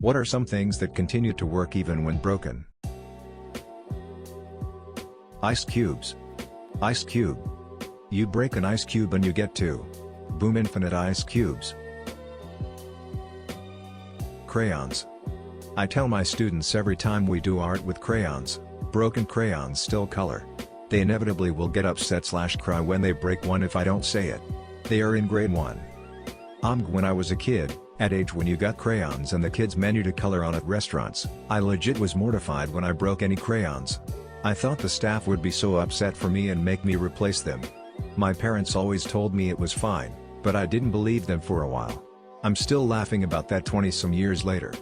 What are some things that continue to work even when broken? Ice cubes. Ice cube. You break an ice cube and you get two. Boom, infinite ice cubes. Crayons. I tell my students every time we do art with crayons, broken crayons still color. They inevitably will get upset/cry when they break one if I don't say it. They are in grade 1. When I was a kid, at age when you got crayons and the kids menu to color on at restaurants, I legit was mortified when I broke any crayons. I thought the staff would be so upset for me and make me replace them. My parents always told me it was fine, but I didn't believe them for a while. I'm still laughing about that 20-some years later.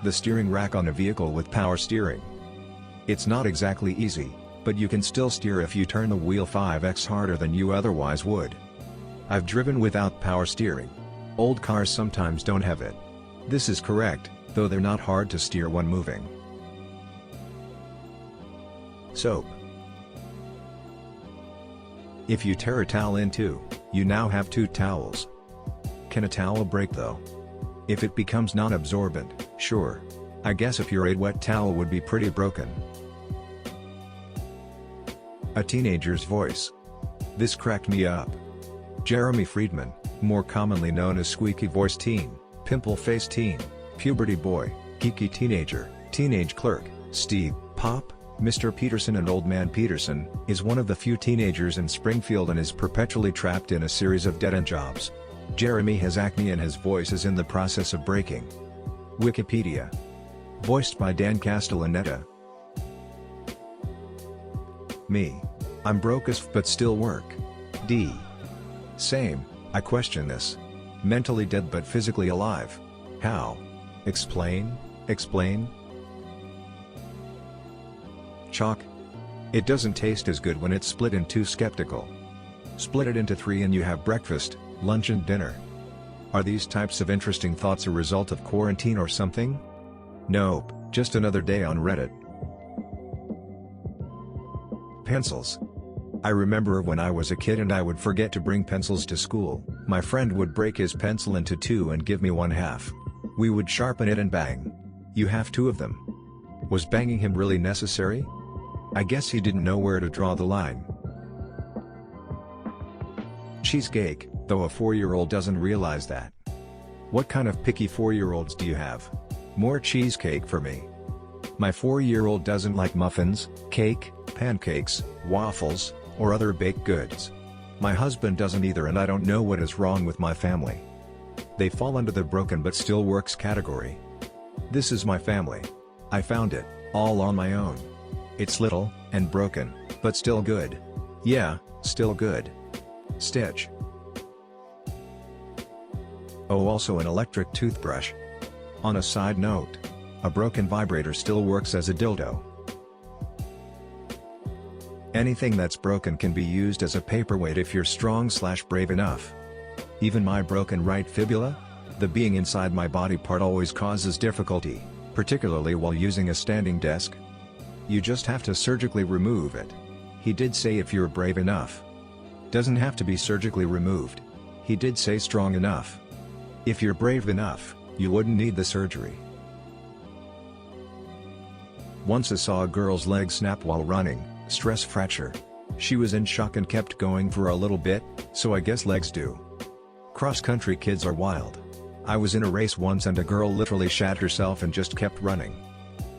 The steering rack on a vehicle with power steering. It's not exactly easy, but you can still steer if you turn the wheel 5x harder than you otherwise would. I've driven without power steering. Old cars sometimes don't have it. This is correct, though they're not hard to steer when moving. Soap. If you tear a towel in two, you now have two towels. Can a towel break though? If it becomes non-absorbent, sure. I guess if you're a wet towel would be pretty broken. A teenager's voice. This cracked me up. Jeremy Friedman, more commonly known as squeaky voice teen, pimple face teen, puberty boy, geeky teenager, teenage clerk, Steve, Pop, Mr. Peterson and Old Man Peterson, is one of the few teenagers in Springfield and is perpetually trapped in a series of dead-end jobs. Jeremy has acne and his voice is in the process of breaking. Wikipedia. Voiced by Dan Castellaneta. Me. I'm broke as f but still work. D. Same, I question this. Mentally dead but physically alive. How? Explain, explain. Chalk. It doesn't taste as good when it's split in two. Skeptical. Split it into 3 and you have breakfast, lunch and dinner. Are these types of interesting thoughts a result of quarantine or something? Nope, just another day on Reddit. Pencils. I remember when I was a kid and I would forget to bring pencils to school, my friend would break his pencil into 2 and give me 1/2. We would sharpen it and bang. You have 2 of them. Was banging him really necessary? I guess he didn't know where to draw the line. Cheesecake, though a 4-year-old doesn't realize that. What kind of picky 4-year-olds do you have? More cheesecake for me. My 4-year-old doesn't like muffins, cake, pancakes, waffles, or other baked goods. My husband doesn't either and I don't know what is wrong with my family. They fall under the broken but still works category. This is my family. I found it, all on my own. It's little, and broken, but still good. Yeah, still good. Stitch. Oh, also an electric toothbrush. On a side note, a broken vibrator still works as a dildo. Anything that's broken can be used as a paperweight if you're strong/brave enough. Even my broken right fibula? The being inside my body part always causes difficulty, particularly while using a standing desk. You just have to surgically remove it. He did say if you're brave enough. Doesn't have to be surgically removed. He did say strong enough. If you're brave enough, you wouldn't need the surgery. Once I saw a girl's leg snap while running, stress fracture. She was in shock and kept going for a little bit, so I guess legs do. Cross-country kids are wild. I was in a race once and a girl literally shat herself and just kept running.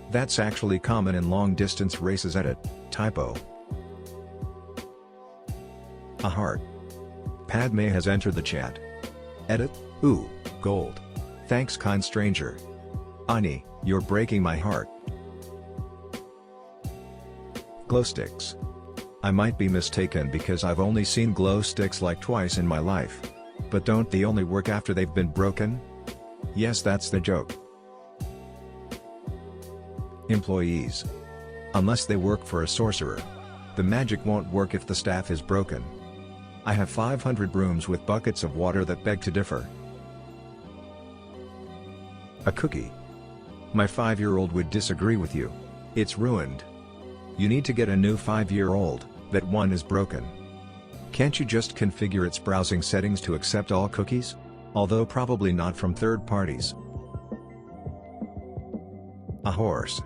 That's actually common in long-distance races. Edit, typo. A heart. Padme has entered the chat. Edit, ooh, gold. Thanks kind stranger. Ani, you're breaking my heart. Glow sticks. I might be mistaken because I've only seen glow sticks like twice in my life. But don't they only work after they've been broken? Yes, that's the joke. Employees. Unless they work for a sorcerer. The magic won't work if the staff is broken. I have 500 brooms with buckets of water that beg to differ. A cookie. My 5-year-old would disagree with you. It's ruined. You need to get a new 5-year-old, that one is broken. Can't you just configure its browsing settings to accept all cookies? Although probably not from third parties. A horse.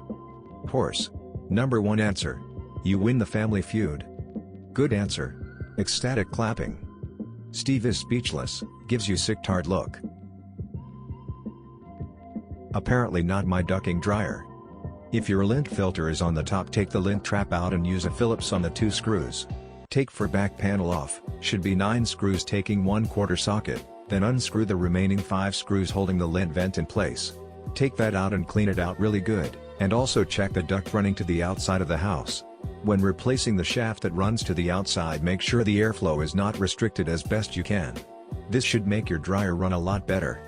Horse. Number 1 answer. You win the Family Feud. Good answer. Ecstatic clapping. Steve is speechless, gives you sick-tard look. Apparently not my ducking dryer. If your lint filter is on the top, take the lint trap out and use a Phillips on the 2 screws. Take for back panel off, should be 9 screws taking 1/4 socket, then unscrew the remaining 5 screws holding the lint vent in place. Take that out and clean it out really good, and also check the duct running to the outside of the house. When replacing the shaft that runs to the outside, make sure the airflow is not restricted as best you can. This should make your dryer run a lot better.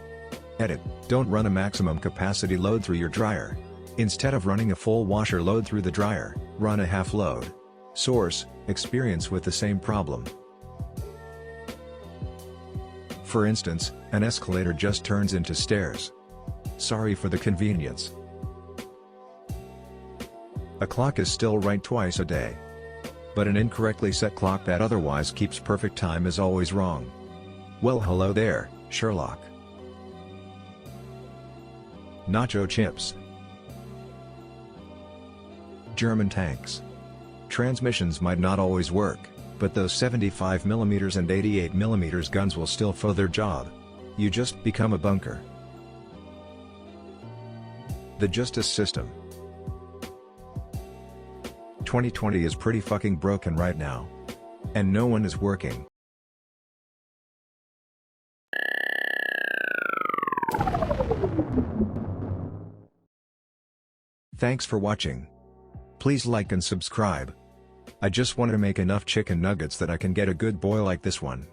Edit: don't run a maximum capacity load through your dryer. Instead of running a full washer load through the dryer, run a half load. Source: experience with the same problem. For instance, an escalator just turns into stairs. Sorry for the convenience. A clock is still right twice a day. But an incorrectly set clock that otherwise keeps perfect time is always wrong. Well, hello there, Sherlock. Nacho chips. German tanks. Transmissions might not always work, but those 75mm and 88mm guns will still do their job. You just become a bunker. The justice system. 2020 is pretty fucking broken right now. And no one is working. Thanks for watching. Please like and subscribe. I just want to make enough chicken nuggets that I can get a good boy like this one.